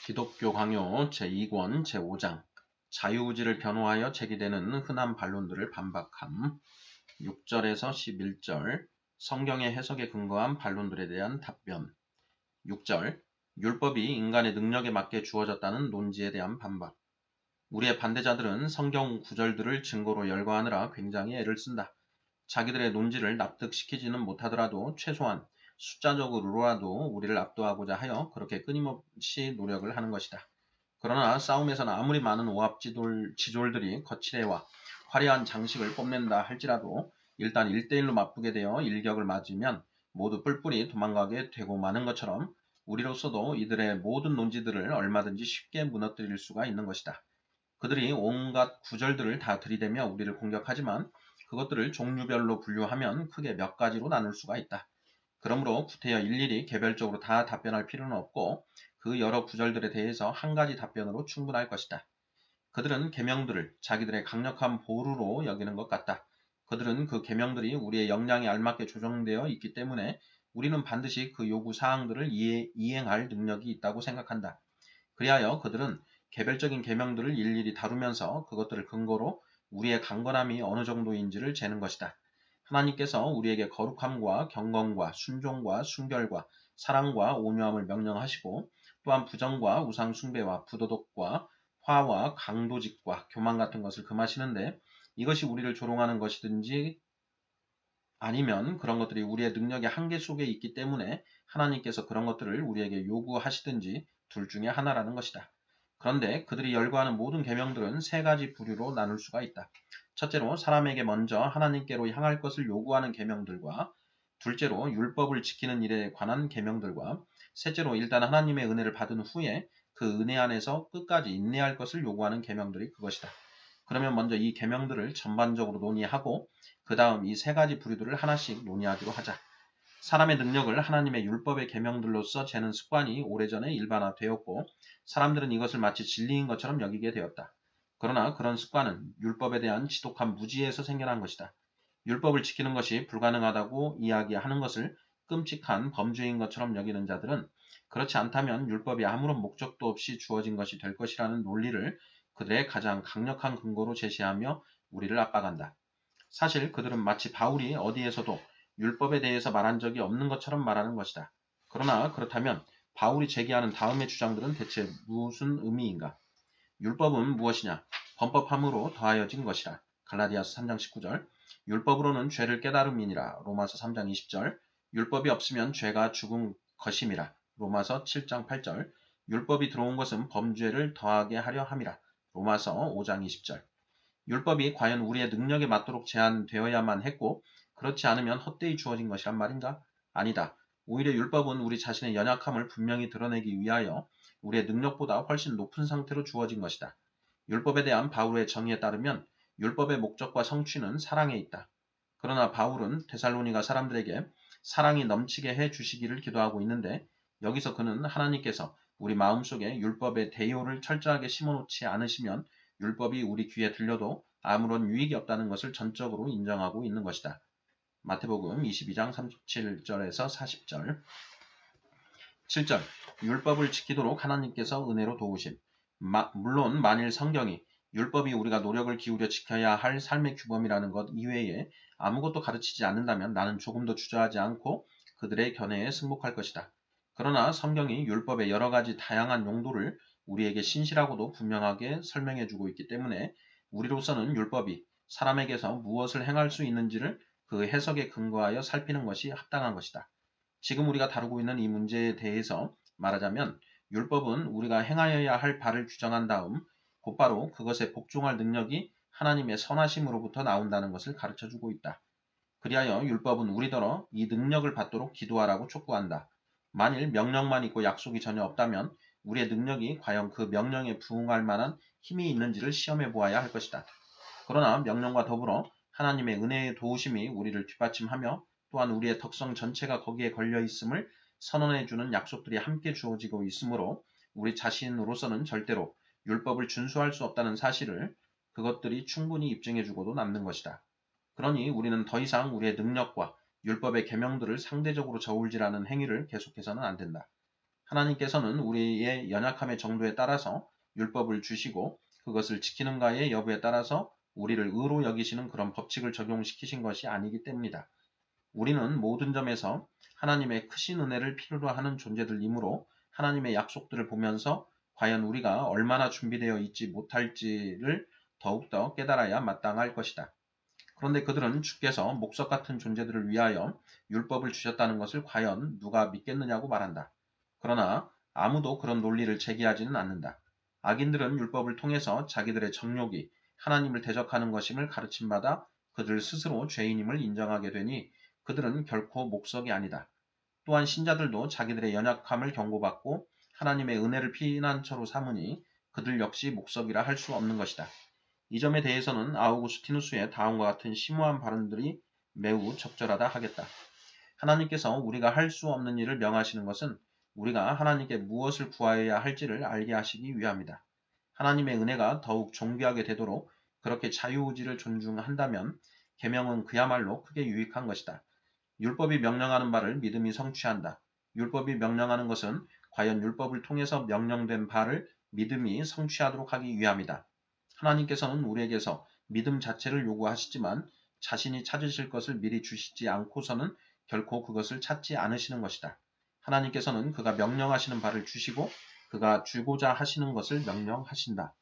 기독교 강요 제2권 제5장 자유의지를 변호하여 제기되는 흔한 반론들을 반박함. 6절에서 11절 성경의 해석에 근거한 반론들에 대한 답변. 6절 율법이 인간의 능력에 맞게 주어졌다는 논지에 대한 반박. 우리의 반대자들은 성경 구절들을 증거로 열거하느라 굉장히 애를 쓴다. 자기들의 논지를 납득시키지는 못하더라도 최소한 숫자적으로라도 우리를 압도하고자 하여 그렇게 끊임없이 노력을 하는 것이다. 그러나 싸움에서는 아무리 많은 지졸들이 거칠애와 화려한 장식을 뽐낸다 할지라도 일단 1대1로 맞붙게 되어 일격을 맞으면 모두 뿔뿔이 도망가게 되고 마는 것처럼 우리로서도 이들의 모든 논지들을 얼마든지 쉽게 무너뜨릴 수가 있는 것이다. 그들이 온갖 구절들을 다 들이대며 우리를 공격하지만 그것들을 종류별로 분류하면 크게 몇 가지로 나눌 수가 있다. 그러므로 구태여 일일이 개별적으로 다 답변할 필요는 없고 그 여러 구절들에 대해서 한 가지 답변으로 충분할 것이다. 그들은 계명들을 자기들의 강력한 보루로 여기는 것 같다. 그들은 그 계명들이 우리의 역량에 알맞게 조정되어 있기 때문에 우리는 반드시 그 요구 사항들을 이행할 능력이 있다고 생각한다. 그리하여 그들은 개별적인 계명들을 일일이 다루면서 그것들을 근거로 우리의 강건함이 어느 정도인지를 재는 것이다. 하나님께서 우리에게 거룩함과 경건과 순종과 순결과 사랑과 온유함을 명령하시고 또한 부정과 우상 숭배와 부도덕과 화와 강도직과 교만 같은 것을 금하시는데 이것이 우리를 조롱하는 것이든지 아니면 그런 것들이 우리의 능력의 한계 속에 있기 때문에 하나님께서 그런 것들을 우리에게 요구하시든지 둘 중에 하나라는 것이다. 그런데 그들이 열거하는 모든 계명들은 세 가지 부류로 나눌 수가 있다. 첫째로 사람에게 먼저 하나님께로 향할 것을 요구하는 계명들과 둘째로 율법을 지키는 일에 관한 계명들과 셋째로 일단 하나님의 은혜를 받은 후에 그 은혜 안에서 끝까지 인내할 것을 요구하는 계명들이 그것이다. 그러면 먼저 이 계명들을 전반적으로 논의하고 그 다음 이 세 가지 부류들을 하나씩 논의하기로 하자. 사람의 능력을 하나님의 율법의 계명들로서 재는 습관이 오래전에 일반화되었고 사람들은 이것을 마치 진리인 것처럼 여기게 되었다. 그러나 그런 습관은 율법에 대한 지독한 무지에서 생겨난 것이다. 율법을 지키는 것이 불가능하다고 이야기하는 것을 끔찍한 범죄인 것처럼 여기는 자들은 그렇지 않다면 율법이 아무런 목적도 없이 주어진 것이 될 것이라는 논리를 그들의 가장 강력한 근거로 제시하며 우리를 압박한다. 사실 그들은 마치 바울이 어디에서도 율법에 대해서 말한 적이 없는 것처럼 말하는 것이다. 그러나 그렇다면 바울이 제기하는 다음의 주장들은 대체 무슨 의미인가? 율법은 무엇이냐? 범법함으로 더하여진 것이라. 갈라디아서 3장 19절. 율법으로는 죄를 깨달음이니라. 로마서 3장 20절. 율법이 없으면 죄가 죽은 것임이라. 로마서 7장 8절. 율법이 들어온 것은 범죄를 더하게 하려 함이라. 로마서 5장 20절. 율법이 과연 우리의 능력에 맞도록 제한되어야만 했고 그렇지 않으면 헛되이 주어진 것이란 말인가? 아니다. 오히려 율법은 우리 자신의 연약함을 분명히 드러내기 위하여 우리의 능력보다 훨씬 높은 상태로 주어진 것이다. 율법에 대한 바울의 정의에 따르면 율법의 목적과 성취는 사랑에 있다. 그러나 바울은 데살로니가 사람들에게 사랑이 넘치게 해 주시기를 기도하고 있는데 여기서 그는 하나님께서 우리 마음속에 율법의 대요를 철저하게 심어놓지 않으시면 율법이 우리 귀에 들려도 아무런 유익이 없다는 것을 전적으로 인정하고 있는 것이다. 마태복음 22장 37절에서 40절. 7절. 율법을 지키도록 하나님께서 은혜로 도우심. 물론 만일 성경이 율법이 우리가 노력을 기울여 지켜야 할 삶의 규범이라는 것 이외에 아무것도 가르치지 않는다면 나는 조금도 주저하지 않고 그들의 견해에 승복할 것이다. 그러나 성경이 율법의 여러 가지 다양한 용도를 우리에게 신실하고도 분명하게 설명해주고 있기 때문에 우리로서는 율법이 사람에게서 무엇을 행할 수 있는지를 그 해석에 근거하여 살피는 것이 합당한 것이다. 지금 우리가 다루고 있는 이 문제에 대해서 말하자면 율법은 우리가 행하여야 할 바를 규정한 다음 곧바로 그것에 복종할 능력이 하나님의 선하심으로부터 나온다는 것을 가르쳐주고 있다. 그리하여 율법은 우리더러 이 능력을 받도록 기도하라고 촉구한다. 만일 명령만 있고 약속이 전혀 없다면 우리의 능력이 과연 그 명령에 부응할 만한 힘이 있는지를 시험해 보아야 할 것이다. 그러나 명령과 더불어 하나님의 은혜의 도우심이 우리를 뒷받침하며 또한 우리의 덕성 전체가 거기에 걸려 있음을 선언해주는 약속들이 함께 주어지고 있으므로 우리 자신으로서는 절대로 율법을 준수할 수 없다는 사실을 그것들이 충분히 입증해주고도 남는 것이다. 그러니 우리는 더 이상 우리의 능력과 율법의 계명들을 상대적으로 저울질하는 행위를 계속해서는 안 된다. 하나님께서는 우리의 연약함의 정도에 따라서 율법을 주시고 그것을 지키는가의 여부에 따라서 우리를 의로 여기시는 그런 법칙을 적용시키신 것이 아니기 때문이다. 우리는 모든 점에서 하나님의 크신 은혜를 필요로 하는 존재들이므로 하나님의 약속들을 보면서 과연 우리가 얼마나 준비되어 있지 못할지를 더욱더 깨달아야 마땅할 것이다. 그런데 그들은 주께서 목석 같은 존재들을 위하여 율법을 주셨다는 것을 과연 누가 믿겠느냐고 말한다. 그러나 아무도 그런 논리를 제기하지는 않는다. 악인들은 율법을 통해서 자기들의 정욕이 하나님을 대적하는 것임을 가르침받아 그들 스스로 죄인임을 인정하게 되니 그들은 결코 목석이 아니다. 또한 신자들도 자기들의 연약함을 경고받고 하나님의 은혜를 피난처로 삼으니 그들 역시 목석이라 할 수 없는 것이다. 이 점에 대해서는 아우구스티누스의 다음과 같은 심오한 발언들이 매우 적절하다 하겠다. 하나님께서 우리가 할 수 없는 일을 명하시는 것은 우리가 하나님께 무엇을 구하여야 할지를 알게 하시기 위함이다. 하나님의 은혜가 더욱 존귀하게 되도록 그렇게 자유의지를 존중한다면 계명은 그야말로 크게 유익한 것이다. 율법이 명령하는 바를 믿음이 성취한다. 율법이 명령하는 것은 과연 율법을 통해서 명령된 바를 믿음이 성취하도록 하기 위함이다. 하나님께서는 우리에게서 믿음 자체를 요구하시지만 자신이 찾으실 것을 미리 주시지 않고서는 결코 그것을 찾지 않으시는 것이다. 하나님께서는 그가 명령하시는 바를 주시고 그가 주고자 하시는 것을 명령하신다.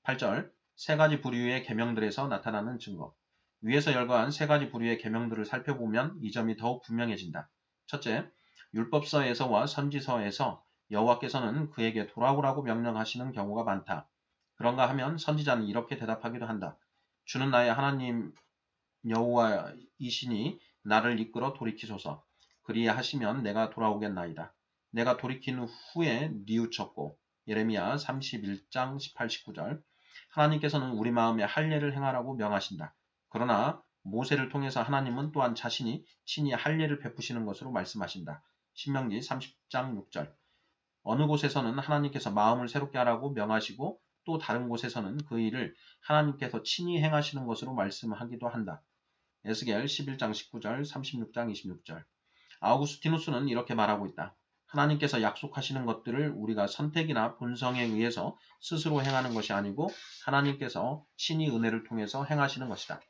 8절 세 가지 부류의 계명들에서 나타나는 증거. 위에서 열거한 세 가지 부류의 계명들을 살펴보면 이 점이 더욱 분명해진다. 첫째, 율법서에서와 선지서에서 여호와께서는 그에게 돌아오라고 명령하시는 경우가 많다. 그런가 하면 선지자는 이렇게 대답하기도 한다. 주는 나의 하나님 여호와이시니 나를 이끌어 돌이키소서. 그리하시면 내가 돌아오겠나이다. 내가 돌이킨 후에 뉘우쳤고 예레미야 31장 18, 19절 하나님께서는 우리 마음에 할례를 행하라고 명하신다. 그러나 모세를 통해서 하나님은 또한 자신이 친히 할례를 베푸시는 것으로 말씀하신다. 신명기 30장 6절 어느 곳에서는 하나님께서 마음을 새롭게 하라고 명하시고 또 다른 곳에서는 그 일을 하나님께서 친히 행하시는 것으로 말씀하기도 한다. 에스겔 11장 19절, 36장 26절 아우구스티누스는 이렇게 말하고 있다. 하나님께서 약속하시는 것들을 우리가 선택이나 본성에 의해서 스스로 행하는 것이 아니고 하나님께서 친히 은혜를 통해서 행하시는 것이다.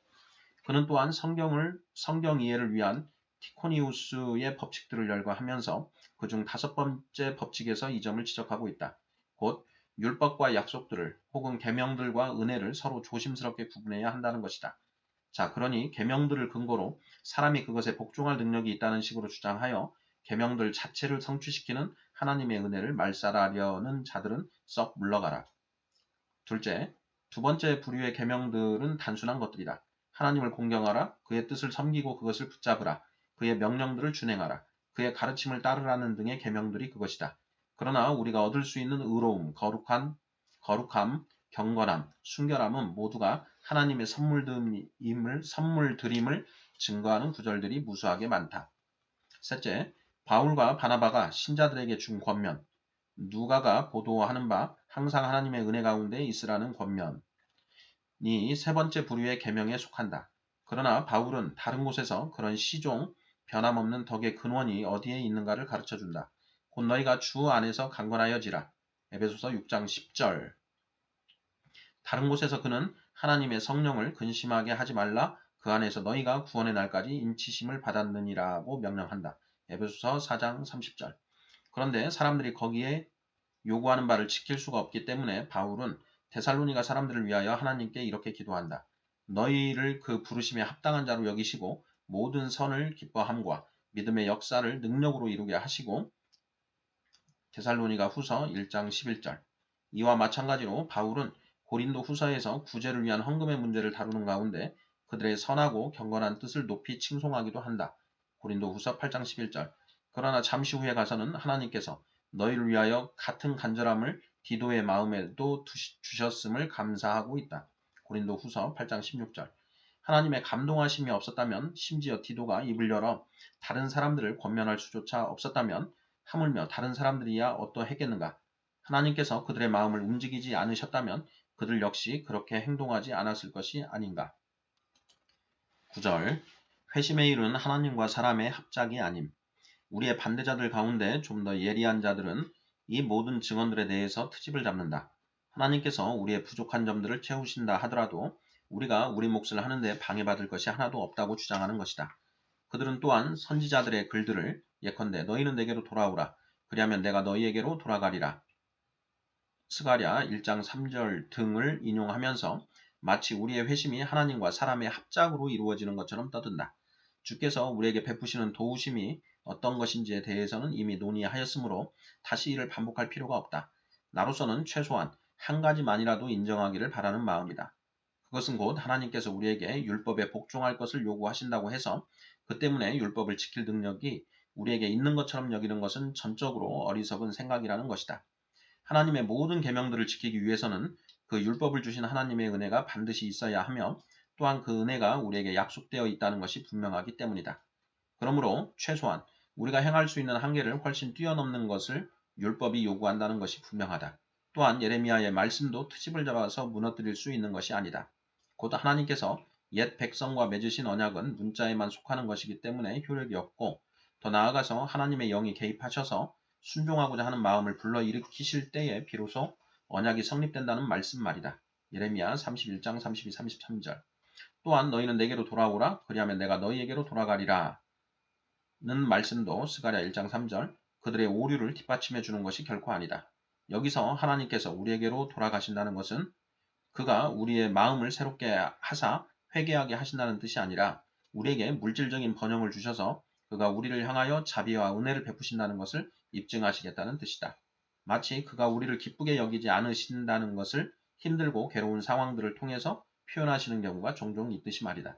그는 또한 성경 이해를 위한 티코니우스의 법칙들을 열거하면서 그중 5번째 법칙에서 이 점을 지적하고 있다. 곧 율법과 약속들을 혹은 계명들과 은혜를 서로 조심스럽게 구분해야 한다는 것이다. 자, 그러니 계명들을 근거로 사람이 그것에 복종할 능력이 있다는 식으로 주장하여 계명들 자체를 성취시키는 하나님의 은혜를 말살하려는 자들은 썩 물러가라. 둘째, 두 번째 부류의 계명들은 단순한 것들이다. 하나님을 공경하라, 그의 뜻을 섬기고 그것을 붙잡으라, 그의 명령들을 준행하라, 그의 가르침을 따르라는 등의 계명들이 그것이다. 그러나 우리가 얻을 수 있는 의로움, 거룩함, 경건함, 순결함은 모두가 하나님의 선물 드림을 증거하는 구절들이 무수하게 많다. 셋째, 바울과 바나바가 신자들에게 준 권면, 누가가 보도하는 바 항상 하나님의 은혜 가운데 있으라는 권면이 세 번째 부류의 계명에 속한다. 그러나 바울은 다른 곳에서 그런 시종, 변함없는 덕의 근원이 어디에 있는가를 가르쳐준다. 곧 너희가 주 안에서 강건하여지라. 에베소서 6장 10절 다른 곳에서 그는 하나님의 성령을 근심하게 하지 말라. 그 안에서 너희가 구원의 날까지 인치심을 받았느니라고 명령한다. 에베소서 4장 30절 그런데 사람들이 거기에 요구하는 바를 지킬 수가 없기 때문에 바울은 데살로니가 사람들을 위하여 하나님께 이렇게 기도한다. 너희를 그 부르심에 합당한 자로 여기시고 모든 선을 기뻐함과 믿음의 역사를 능력으로 이루게 하시고 데살로니가 후서 1장 11절 이와 마찬가지로 바울은 고린도 후서에서 구제를 위한 헌금의 문제를 다루는 가운데 그들의 선하고 경건한 뜻을 높이 칭송하기도 한다. 고린도 후서 8장 11절 그러나 잠시 후에 가서는 하나님께서 너희를 위하여 같은 간절함을 디도의 마음에도 주셨음을 감사하고 있다. 고린도 후서 8장 16절 하나님의 감동하심이 없었다면 심지어 디도가 입을 열어 다른 사람들을 권면할 수조차 없었다면 하물며 다른 사람들이야 어떠했겠는가? 하나님께서 그들의 마음을 움직이지 않으셨다면 그들 역시 그렇게 행동하지 않았을 것이 아닌가? 9절 회심에 이르는 하나님과 사람의 합작이 아님 우리의 반대자들 가운데 좀 더 예리한 자들은 이 모든 증언들에 대해서 트집을 잡는다. 하나님께서 우리의 부족한 점들을 채우신다 하더라도 우리가 우리 몫을 하는데 방해받을 것이 하나도 없다고 주장하는 것이다. 그들은 또한 선지자들의 글들을 예컨대 너희는 내게로 돌아오라. 그리하면 내가 너희에게로 돌아가리라. 스가랴 1장 3절 등을 인용하면서 마치 우리의 회심이 하나님과 사람의 합작으로 이루어지는 것처럼 떠든다. 주께서 우리에게 베푸시는 도우심이 어떤 것인지에 대해서는 이미 논의하였으므로 다시 이를 반복할 필요가 없다. 나로서는 최소한 한 가지만이라도 인정하기를 바라는 마음이다. 그것은 곧 하나님께서 우리에게 율법에 복종할 것을 요구하신다고 해서 그 때문에 율법을 지킬 능력이 우리에게 있는 것처럼 여기는 것은 전적으로 어리석은 생각이라는 것이다. 하나님의 모든 계명들을 지키기 위해서는 그 율법을 주신 하나님의 은혜가 반드시 있어야 하며 또한 그 은혜가 우리에게 약속되어 있다는 것이 분명하기 때문이다. 그러므로 최소한 우리가 행할 수 있는 한계를 훨씬 뛰어넘는 것을 율법이 요구한다는 것이 분명하다. 또한 예레미야의 말씀도 트집을 잡아서 무너뜨릴 수 있는 것이 아니다. 곧 하나님께서 옛 백성과 맺으신 언약은 문자에만 속하는 것이기 때문에 효력이 없고 더 나아가서 하나님의 영이 개입하셔서 순종하고자 하는 마음을 불러일으키실 때에 비로소 언약이 성립된다는 말씀 말이다. 예레미야 31장 32, 33절. 또한 너희는 내게로 돌아오라. 그리하면 내가 너희에게로 돌아가리라. 는 말씀도 스가랴 1장 3절 그들의 오류를 뒷받침해 주는 것이 결코 아니다. 여기서 하나님께서 우리에게로 돌아가신다는 것은 그가 우리의 마음을 새롭게 하사 회개하게 하신다는 뜻이 아니라 우리에게 물질적인 번영을 주셔서 그가 우리를 향하여 자비와 은혜를 베푸신다는 것을 입증하시겠다는 뜻이다. 마치 그가 우리를 기쁘게 여기지 않으신다는 것을 힘들고 괴로운 상황들을 통해서 표현하시는 경우가 종종 있듯이 말이다.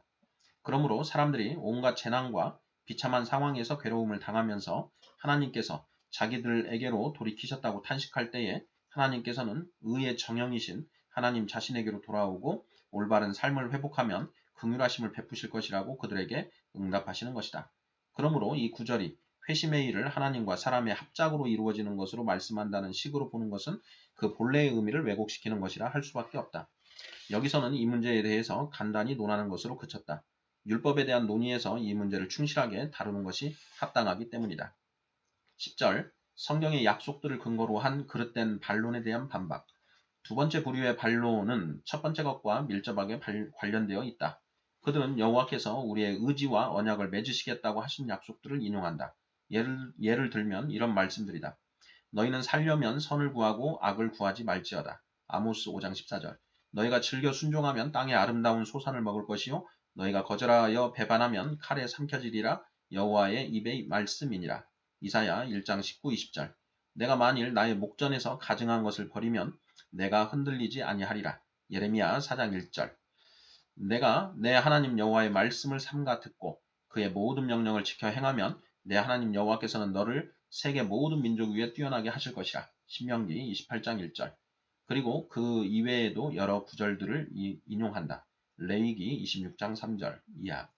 그러므로 사람들이 온갖 재난과 비참한 상황에서 괴로움을 당하면서 하나님께서 자기들에게로 돌이키셨다고 탄식할 때에 하나님께서는 의의 정형이신 하나님 자신에게로 돌아오고 올바른 삶을 회복하면 긍휼하심을 베푸실 것이라고 그들에게 응답하시는 것이다. 그러므로 이 구절이 회심의 일을 하나님과 사람의 합작으로 이루어지는 것으로 말씀한다는 식으로 보는 것은 그 본래의 의미를 왜곡시키는 것이라 할 수밖에 없다. 여기서는 이 문제에 대해서 간단히 논하는 것으로 그쳤다. 율법에 대한 논의에서 이 문제를 충실하게 다루는 것이 합당하기 때문이다. 10절 성경의 약속들을 근거로 한 그릇된 반론에 대한 반박. 두 번째 부류의 반론은 첫 번째 것과 밀접하게 관련되어 있다. 그들은 여호와께서 우리의 의지와 언약을 맺으시겠다고 하신 약속들을 인용한다. 예를 들면 이런 말씀들이다. 너희는 살려면 선을 구하고 악을 구하지 말지어다. 아모스 5장 14절. 너희가 즐겨 순종하면 땅의 아름다운 소산을 먹을 것이요 너희가 거절하여 배반하면 칼에 삼켜지리라. 여호와의 입의 말씀이니라. 이사야 1장 19, 20절. 내가 만일 나의 목전에서 가증한 것을 버리면 내가 흔들리지 아니하리라. 예레미야 4장 1절. 내가 내 하나님 여호와의 말씀을 삼가 듣고 그의 모든 명령을 지켜 행하면 내 하나님 여호와께서는 너를 세계 모든 민족 위에 뛰어나게 하실 것이라. 신명기 28장 1절. 그리고 그 이외에도 여러 구절들을 인용한다. 레위기 26장 3절 이하.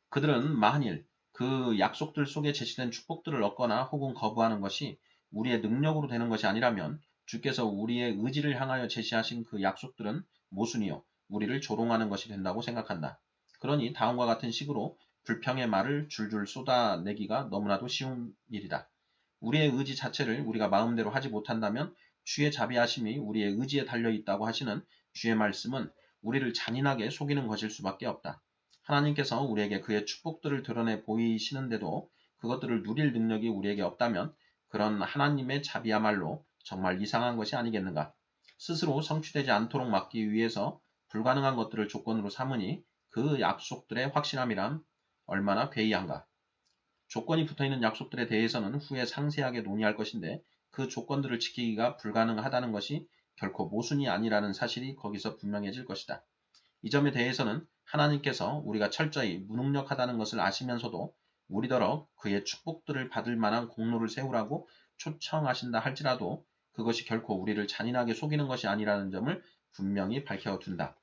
그들은 만일 그 약속들 속에 제시된 축복들을 얻거나 혹은 거부하는 것이 우리의 능력으로 되는 것이 아니라면 주께서 우리의 의지를 향하여 제시하신 그 약속들은 모순이요 우리를 조롱하는 것이 된다고 생각한다. 그러니 다음과 같은 식으로 불평의 말을 줄줄 쏟아내기가 너무나도 쉬운 일이다. 우리의 의지 자체를 우리가 마음대로 하지 못한다면 주의 자비하심이 우리의 의지에 달려 있다고 하시는 주의 말씀은 우리를 잔인하게 속이는 것일 수밖에 없다. 하나님께서 우리에게 그의 축복들을 드러내 보이시는데도 그것들을 누릴 능력이 우리에게 없다면 그런 하나님의 자비야말로 정말 이상한 것이 아니겠는가. 스스로 성취되지 않도록 막기 위해서 불가능한 것들을 조건으로 삼으니 그 약속들의 확실함이란 얼마나 괴이한가. 조건이 붙어있는 약속들에 대해서는 후에 상세하게 논의할 것인데 그 조건들을 지키기가 불가능하다는 것이 결코 모순이 아니라는 사실이 거기서 분명해질 것이다. 이 점에 대해서는 하나님께서 우리가 철저히 무능력하다는 것을 아시면서도 우리더러 그의 축복들을 받을 만한 공로를 세우라고 초청하신다 할지라도 그것이 결코 우리를 잔인하게 속이는 것이 아니라는 점을 분명히 밝혀둔다.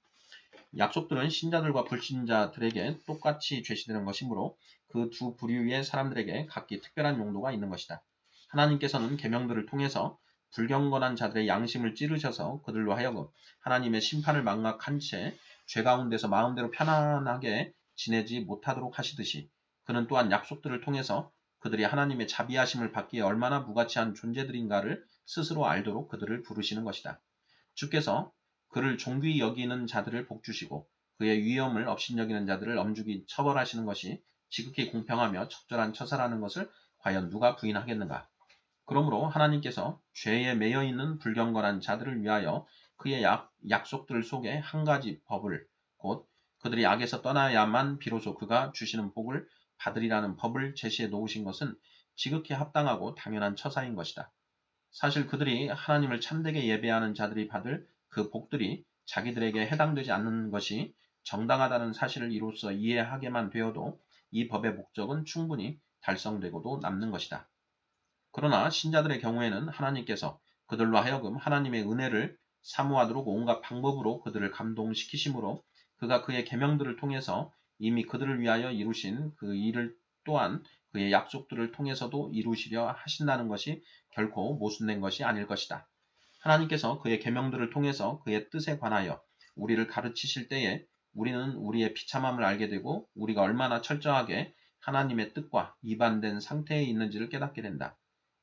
약속들은 신자들과 불신자들에게 똑같이 제시되는 것이므로 그 두 부류의 사람들에게 각기 특별한 용도가 있는 것이다. 하나님께서는 계명들을 통해서 불경건한 자들의 양심을 찌르셔서 그들로 하여금 하나님의 심판을 망각한 채 죄 가운데서 마음대로 편안하게 지내지 못하도록 하시듯이 그는 또한 약속들을 통해서 그들이 하나님의 자비하심을 받기에 얼마나 무가치한 존재들인가를 스스로 알도록 그들을 부르시는 것이다. 주께서 그를 존귀히 여기는 자들을 복주시고 그의 위엄을 업신여기는 자들을 엄중히 처벌하시는 것이 지극히 공평하며 적절한 처사라는 것을 과연 누가 부인하겠는가? 그러므로 하나님께서 죄에 매여 있는 불경건한 자들을 위하여 그의 약속들 속에 한 가지 법을, 곧 그들이 악에서 떠나야만 비로소 그가 주시는 복을 받으리라는 법을 제시해 놓으신 것은 지극히 합당하고 당연한 처사인 것이다. 사실 그들이 하나님을 참되게 예배하는 자들이 받을 그 복들이 자기들에게 해당되지 않는 것이 정당하다는 사실을 이로써 이해하게만 되어도 이 법의 목적은 충분히 달성되고도 남는 것이다. 그러나 신자들의 경우에는 하나님께서 그들로 하여금 하나님의 은혜를 사모하도록 온갖 방법으로 그들을 감동시키심으로 그가 그의 계명들을 통해서 이미 그들을 위하여 이루신 그 일을 또한 그의 약속들을 통해서도 이루시려 하신다는 것이 결코 모순된 것이 아닐 것이다. 하나님께서 그의 계명들을 통해서 그의 뜻에 관하여 우리를 가르치실 때에 우리는 우리의 비참함을 알게 되고 우리가 얼마나 철저하게 하나님의 뜻과 이반된 상태에 있는지를 깨닫게 된다.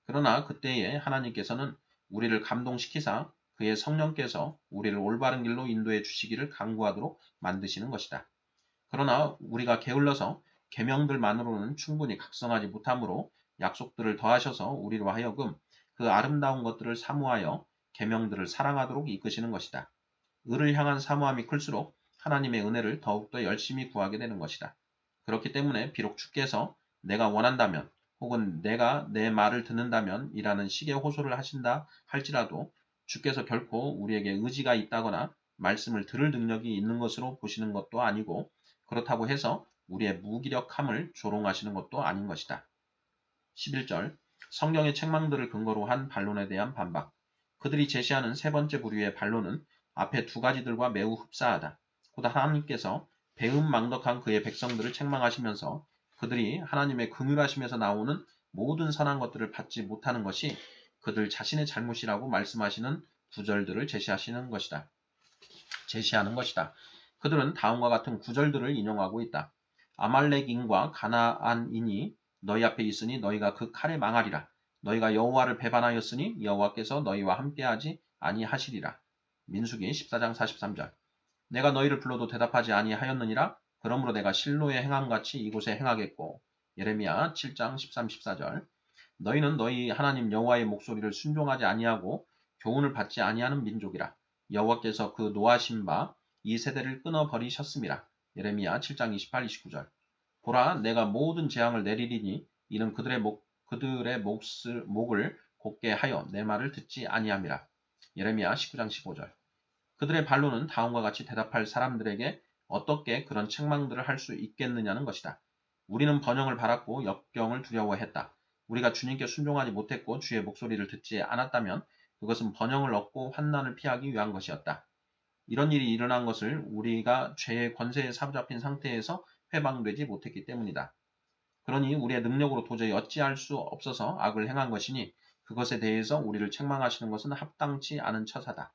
그러나 그때에 하나님께서는 우리를 감동시키사 그의 성령께서 우리를 올바른 길로 인도해 주시기를 간구하도록 만드시는 것이다. 그러나 우리가 게을러서 계명들만으로는 충분히 각성하지 못하므로 약속들을 더하셔서 우리로 하여금 그 아름다운 것들을 사모하여 계명들을 사랑하도록 이끄시는 것이다. 의를 향한 사모함이 클수록 하나님의 은혜를 더욱더 열심히 구하게 되는 것이다. 그렇기 때문에 비록 주께서 내가 원한다면 혹은 내가 내 말을 듣는다면 이라는 식의 호소를 하신다 할지라도 주께서 결코 우리에게 의지가 있다거나 말씀을 들을 능력이 있는 것으로 보시는 것도 아니고 그렇다고 해서 우리의 무기력함을 조롱하시는 것도 아닌 것이다. 11절 성경의 책망들을 근거로 한 반론에 대한 반박. 그들이 제시하는 세 번째 부류의 반론은 앞에 두 가지들과 매우 흡사하다. 곧 하나님께서 배은망덕한 그의 백성들을 책망하시면서 그들이 하나님의 긍휼하심에서 나오는 모든 선한 것들을 받지 못하는 것이 그들 자신의 잘못이라고 말씀하시는 구절들을 제시하는 것이다. 그들은 다음과 같은 구절들을 인용하고 있다. 아말렉인과 가나안인이 너희 앞에 있으니 너희가 그 칼에 망하리라. 너희가 여호와를 배반하였으니 여호와께서 너희와 함께하지 아니하시리라. 민수기 14장 43절. 내가 너희를 불러도 대답하지 아니하였느니라. 그러므로 내가 실로에 행함같이 이곳에 행하겠고. 예레미야 7장 13, 14절. 너희는 너희 하나님 여호와의 목소리를 순종하지 아니하고 교훈을 받지 아니하는 민족이라. 여호와께서 그 노하신 바 이 세대를 끊어버리셨음이라. 예레미야 7장 28, 29절. 보라, 내가 모든 재앙을 내리리니 이는 그들의 목을 곧게 하여 내 말을 듣지 아니함이라. 예레미야 19장 15절. 그들의 반론은 다음과 같이 대답할 사람들에게 어떻게 그런 책망들을 할 수 있겠느냐는 것이다. 우리는 번영을 바랐고 역경을 두려워했다. 우리가 주님께 순종하지 못했고 주의 목소리를 듣지 않았다면 그것은 번영을 얻고 환난을 피하기 위한 것이었다. 이런 일이 일어난 것을 우리가 죄의 권세에 사로잡힌 상태에서 해방되지 못했기 때문이다. 그러니 우리의 능력으로 도저히 어찌할 수 없어서 악을 행한 것이니 그것에 대해서 우리를 책망하시는 것은 합당치 않은 처사다.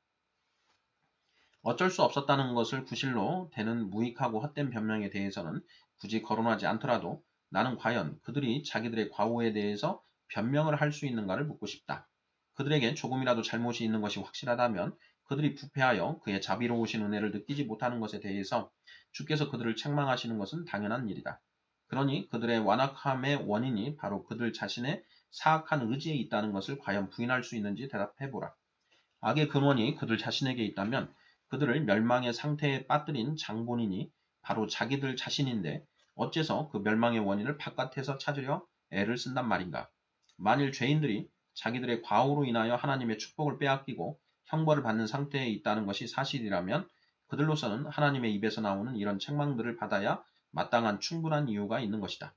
어쩔 수 없었다는 것을 구실로 대는 무익하고 헛된 변명에 대해서는 굳이 거론하지 않더라도 나는 과연 그들이 자기들의 과오에 대해서 변명을 할 수 있는가를 묻고 싶다. 그들에게 조금이라도 잘못이 있는 것이 확실하다면 그들이 부패하여 그의 자비로우신 은혜를 느끼지 못하는 것에 대해서 주께서 그들을 책망하시는 것은 당연한 일이다. 그러니 그들의 완악함의 원인이 바로 그들 자신의 사악한 의지에 있다는 것을 과연 부인할 수 있는지 대답해보라. 악의 근원이 그들 자신에게 있다면 그들을 멸망의 상태에 빠뜨린 장본인이 바로 자기들 자신인데 어째서 그 멸망의 원인을 바깥에서 찾으려 애를 쓴단 말인가. 만일 죄인들이 자기들의 과오로 인하여 하나님의 축복을 빼앗기고 형벌을 받는 상태에 있다는 것이 사실이라면 그들로서는 하나님의 입에서 나오는 이런 책망들을 받아야 마땅한 충분한 이유가 있는 것이다.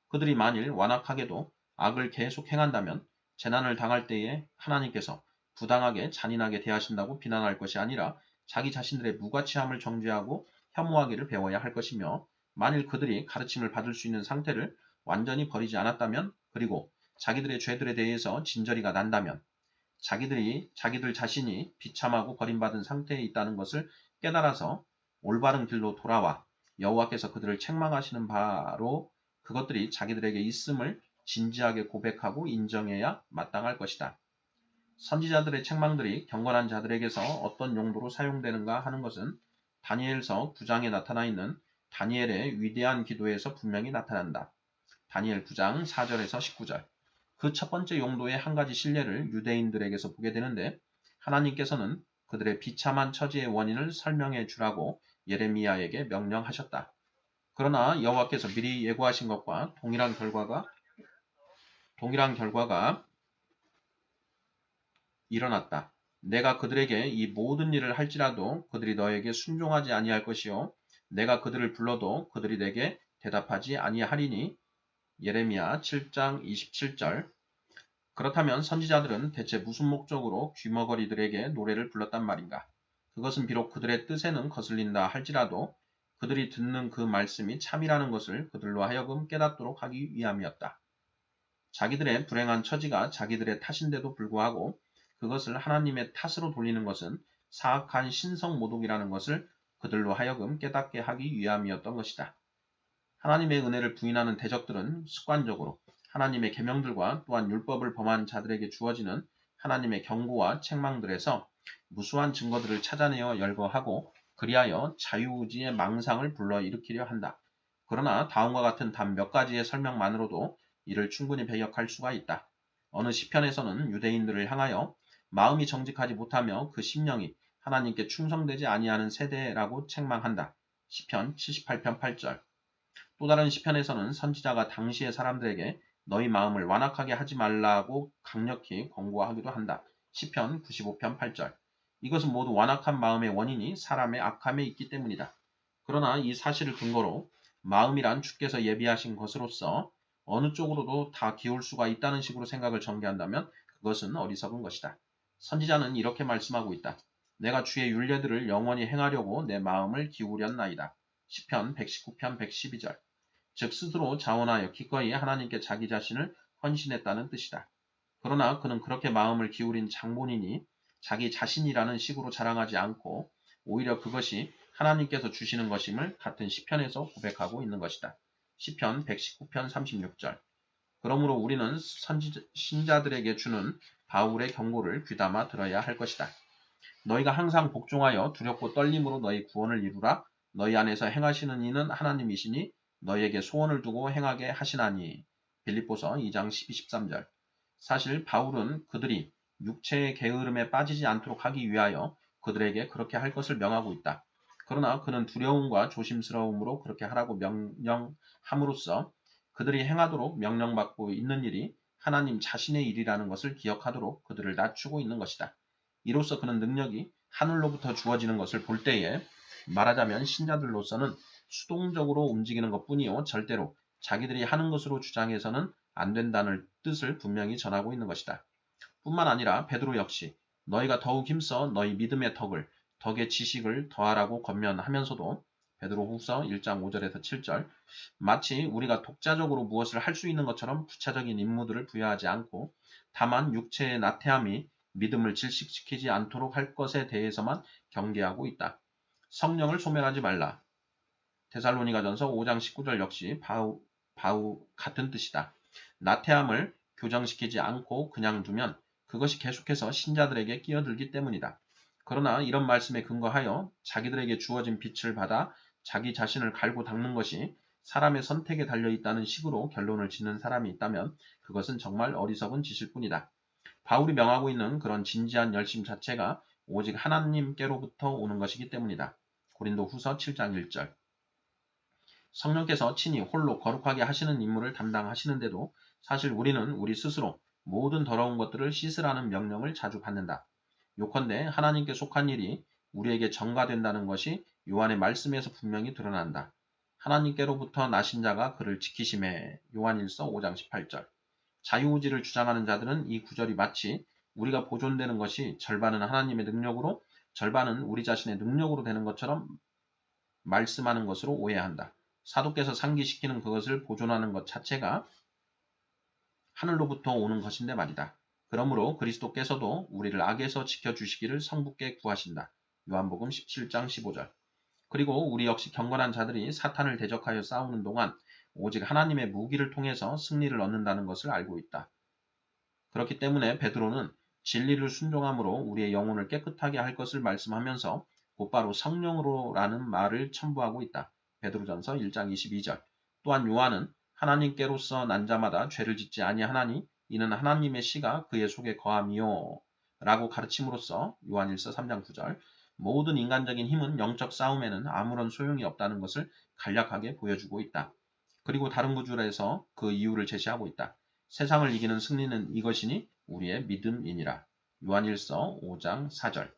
그들이 만일 완악하게도 악을 계속 행한다면 재난을 당할 때에 하나님께서 부당하게 잔인하게 대하신다고 비난할 것이 아니라 자기 자신들의 무가치함을 정죄하고 혐오하기를 배워야 할 것이며 만일 그들이 가르침을 받을 수 있는 상태를 완전히 버리지 않았다면 그리고 자기들의 죄들에 대해서 진저리가 난다면 자기들 자신이 비참하고 버림받은 상태에 있다는 것을 깨달아서 올바른 길로 돌아와 여호와께서 그들을 책망하시는 바로 그것들이 자기들에게 있음을 진지하게 고백하고 인정해야 마땅할 것이다. 선지자들의 책망들이 경건한 자들에게서 어떤 용도로 사용되는가 하는 것은 다니엘서 9장에 나타나 있는 다니엘의 위대한 기도에서 분명히 나타난다. 다니엘 9장 4절에서 19절. 그 첫 번째 용도의 한 가지 실례를 유대인들에게서 보게 되는데 하나님께서는 그들의 비참한 처지의 원인을 설명해 주라고 예레미야에게 명령하셨다. 그러나 여호와께서 미리 예고하신 것과 동일한 결과가 일어났다. 내가 그들에게 이 모든 일을 할지라도 그들이 너에게 순종하지 아니할 것이요 내가 그들을 불러도 그들이 내게 대답하지 아니하리니. 예레미야 7장 27절. 그렇다면 선지자들은 대체 무슨 목적으로 귀머거리들에게 노래를 불렀단 말인가? 그것은 비록 그들의 뜻에는 거슬린다 할지라도 그들이 듣는 그 말씀이 참이라는 것을 그들로 하여금 깨닫도록 하기 위함이었다. 자기들의 불행한 처지가 자기들의 탓인데도 불구하고 그것을 하나님의 탓으로 돌리는 것은 사악한 신성모독이라는 것을 그들로 하여금 깨닫게 하기 위함이었던 것이다. 하나님의 은혜를 부인하는 대적들은 습관적으로 하나님의 계명들과 또한 율법을 범한 자들에게 주어지는 하나님의 경고와 책망들에서 무수한 증거들을 찾아내어 열거하고 그리하여 자유의지의 망상을 불러일으키려 한다. 그러나 다음과 같은 단 몇 가지의 설명만으로도 이를 충분히 배역할 수가 있다. 어느 시편에서는 유대인들을 향하여 마음이 정직하지 못하며 그 심령이 하나님께 충성되지 아니하는 세대라고 책망한다. 시편 78편 8절. 또 다른 시편에서는 선지자가 당시의 사람들에게 너희 마음을 완악하게 하지 말라고 강력히 권고하기도 한다. 시편 95편 8절. 이것은 모두 완악한 마음의 원인이 사람의 악함에 있기 때문이다. 그러나 이 사실을 근거로 마음이란 주께서 예비하신 것으로서 어느 쪽으로도 다 기울 수가 있다는 식으로 생각을 전개한다면 그것은 어리석은 것이다. 선지자는 이렇게 말씀하고 있다. 내가 주의 율례들을 영원히 행하려고 내 마음을 기울였나이다. 시편 119편 112절. 즉 스스로 자원하여 기꺼이 하나님께 자기 자신을 헌신했다는 뜻이다. 그러나 그는 그렇게 마음을 기울인 장본인이 자기 자신이라는 식으로 자랑하지 않고 오히려 그것이 하나님께서 주시는 것임을 같은 시편에서 고백하고 있는 것이다. 시편 119편 36절. 그러므로 우리는 신자들에게 주는 바울의 경고를 귀담아 들어야 할 것이다. 너희가 항상 복종하여 두렵고 떨림으로 너희 구원을 이루라. 너희 안에서 행하시는 이는 하나님이시니 너희에게 소원을 두고 행하게 하시나니. 빌립보서 2장 12, 13절. 사실 바울은 그들이 육체의 게으름에 빠지지 않도록 하기 위하여 그들에게 그렇게 할 것을 명하고 있다. 그러나 그는 두려움과 조심스러움으로 그렇게 하라고 명령함으로써 그들이 행하도록 명령받고 있는 일이 하나님 자신의 일이라는 것을 기억하도록 그들을 낮추고 있는 것이다. 이로써 그는 능력이 하늘로부터 주어지는 것을 볼 때에 말하자면 신자들로서는 수동적으로 움직이는 것뿐이요 절대로 자기들이 하는 것으로 주장해서는 안 된다는 뜻을 분명히 전하고 있는 것이다. 뿐만 아니라 베드로 역시 너희가 더욱 힘써 너희 믿음의 덕의 지식을 더하라고 권면하면서도 베드로후서 1장 5절에서 7절 마치 우리가 독자적으로 무엇을 할 수 있는 것처럼 구체적인 임무들을 부여하지 않고 다만 육체의 나태함이 믿음을 질식시키지 않도록 할 것에 대해서만 경계하고 있다. 성령을 소멸하지 말라. 데살로니가전서 5장 19절 역시 바우 같은 뜻이다. 나태함을 교정시키지 않고 그냥 두면 그것이 계속해서 신자들에게 끼어들기 때문이다. 그러나 이런 말씀에 근거하여 자기들에게 주어진 빛을 받아 자기 자신을 갈고 닦는 것이 사람의 선택에 달려있다는 식으로 결론을 짓는 사람이 있다면 그것은 정말 어리석은 짓일 뿐이다. 바울이 명하고 있는 그런 진지한 열심 자체가 오직 하나님께로부터 오는 것이기 때문이다. 고린도후서 7장 1절. 성령께서 친히 홀로 거룩하게 하시는 임무를 담당하시는데도 사실 우리는 우리 스스로 모든 더러운 것들을 씻으라는 명령을 자주 받는다. 요컨대 하나님께 속한 일이 우리에게 전가된다는 것이 요한의 말씀에서 분명히 드러난다. 하나님께로부터 나신 자가 그를 지키심에. 요한일서 5장 18절. 자유의지를 주장하는 자들은 이 구절이 마치 우리가 보존되는 것이 절반은 하나님의 능력으로 절반은 우리 자신의 능력으로 되는 것처럼 말씀하는 것으로 오해한다. 사도께서 상기시키는 그것을 보존하는 것 자체가 하늘로부터 오는 것인데 말이다. 그러므로 그리스도께서도 우리를 악에서 지켜주시기를 성부께 구하신다. 요한복음 17장 15절. 그리고 우리 역시 경건한 자들이 사탄을 대적하여 싸우는 동안 오직 하나님의 무기를 통해서 승리를 얻는다는 것을 알고 있다. 그렇기 때문에 베드로는 진리를 순종함으로 우리의 영혼을 깨끗하게 할 것을 말씀하면서 곧바로 성령으로라는 말을 첨부하고 있다. 베드로전서 1장 22절. 또한 요한은 하나님께로서 난 자마다 죄를 짓지 아니하나니 이는 하나님의 씨가 그의 속에 거함이요 라고 가르침으로써 요한일서 3장 9절. 모든 인간적인 힘은 영적 싸움에는 아무런 소용이 없다는 것을 간략하게 보여주고 있다. 그리고 다른 구절에서 그 이유를 제시하고 있다. 세상을 이기는 승리는 이것이니 우리의 믿음이니라. 요한일서 5장 4절.